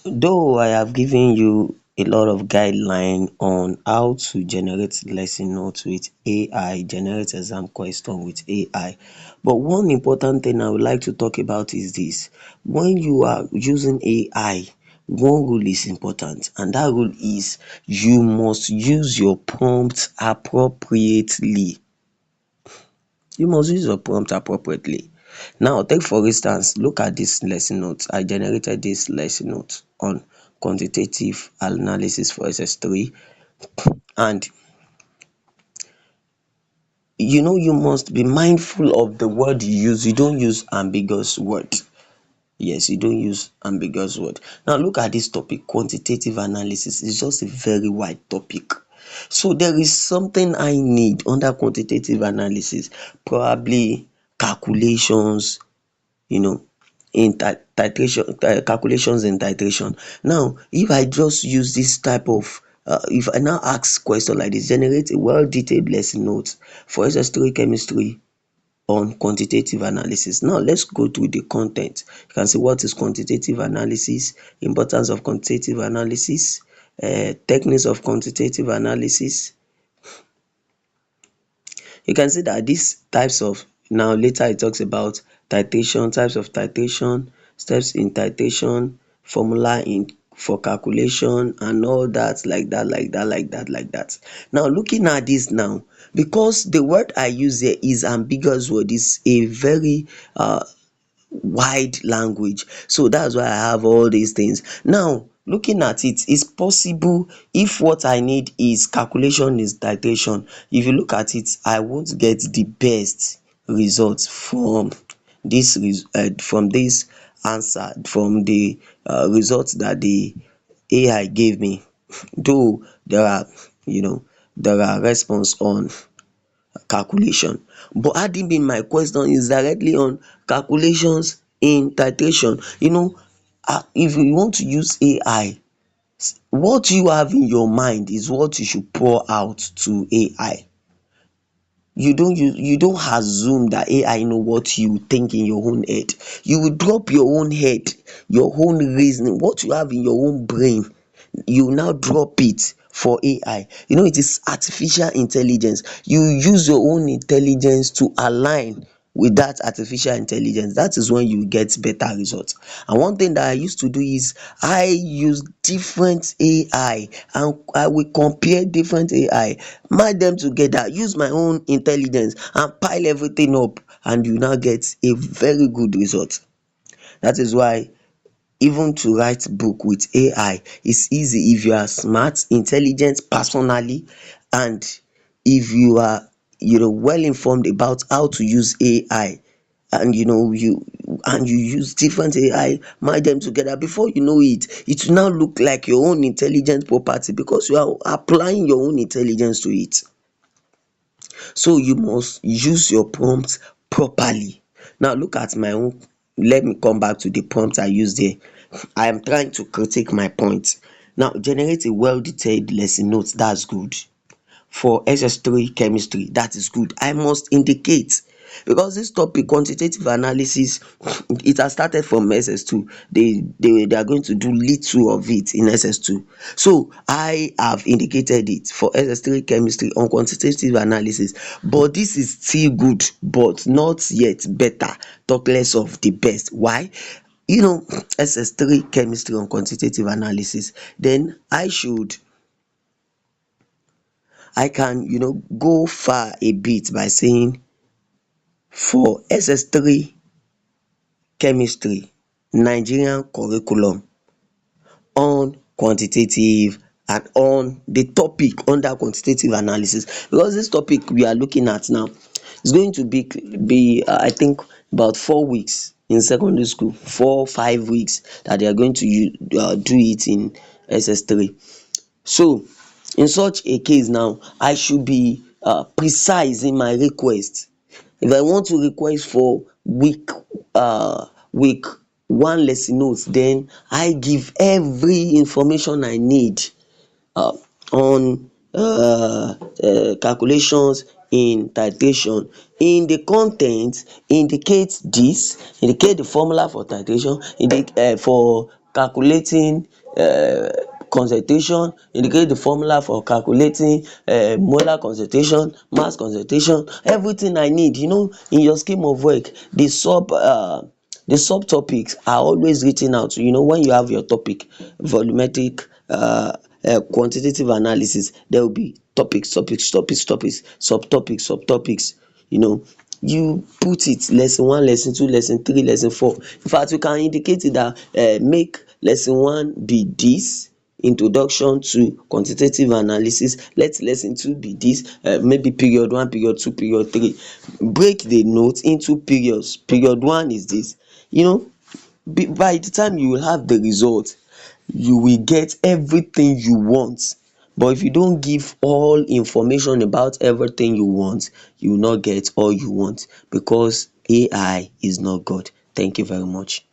Though I have given you a lot of guideline on how to generate lesson notes with AI, generate exam question with AI, but one important thing I would like to talk about is this: when you are using AI, one rule is important, and that rule is you must use your prompt appropriately. You must use your prompt appropriately. Now, take for instance, look at this lesson note. I generated this lesson note on quantitative analysis for SS3, and you must be mindful of the word you use. You don't use ambiguous word. Yes, you don't use ambiguous word. Now, look at this topic: quantitative analysis. It's just a very wide topic. So there is something I need under quantitative analysis, probably calculations, you know in titration, calculations in titration. Now, if I just use this type of if I now ask question like this: generate a well detailed lesson note for SS3 chemistry on quantitative analysis. Now let's go through the content. You can see what is quantitative analysis, importance of quantitative analysis, techniques of quantitative analysis. You can see that these types of, now later it talks about titration, types of titration, steps in titration, formula in for calculation, and all that, like that. Now, looking at this now, because the word I use here is ambiguous word, is a very wide language, so that's why I have all these things. Now, looking at it, it's possible if what I need is calculation, is titration. If you look at it, I won't get the best results from from this answer, from the results that the AI gave me. Though there are response on calculation, but adding in my question is directly on calculations in titration. If you want to use AI, what you have in your mind is what you should pour out to AI. You don't assume that AI know what you think in your own head. You will drop your own head, your own reasoning, what you have in your own brain. You now drop it for AI. It is artificial intelligence. You use your own intelligence to align with that artificial intelligence. That is when you get better results. And one thing that I used to do is I use different AI, and I will compare different AI, match them together, use my own intelligence and pile everything up, and you now get a very good result. That is why even to write book with AI is easy if you are smart, intelligent personally, and if you are well informed about how to use AI, and you use different AI, merge them together. Before you know it, it will now look like your own intelligent property, because you are applying your own intelligence to it. So you must use your prompt properly. Now look at my own. Let me come back to the prompt I used there. I am trying to critique my point. Now, generate a well detailed lesson note. That's good. For SS3 chemistry, that is good. I must indicate, because this topic, quantitative analysis, it has started from SS2. They are going to do little of it in SS2. So I have indicated it for SS3 chemistry on quantitative analysis, but this is still good, but not yet better. Talk less of the best. Why? SS3 chemistry on quantitative analysis, then I can go far a bit by saying, for SS3 chemistry Nigerian curriculum on quantitative, and on the topic under quantitative analysis, because this topic we are looking at now is going to be I think about 4 weeks in secondary school, 4 5 weeks that they are going to do it in SS3. So in such a case now, I should be precise in my request. If I want to request for week one lesson notes, then I give every information I need uh, on calculations in titration. In the content, indicate this, indicate the formula for titration, indicate for calculating concentration, indicate the formula for calculating molar concentration, mass concentration, everything I need. In your scheme of work, the subtopics are always written out. When you have your topic, volumetric, quantitative analysis, there will be topics, subtopics. you know you put it lesson one, lesson two, lesson three, lesson four. In fact, you can indicate it that make lesson one be this, introduction to quantitative analysis. Let lesson two be this, maybe period one, period two, period three. Break the note into periods. Period one is this. you know by the time you will have the result, you will get everything you want. But if you don't give all information about everything you want, you will not get all you want, because AI is not God. Thank you very much.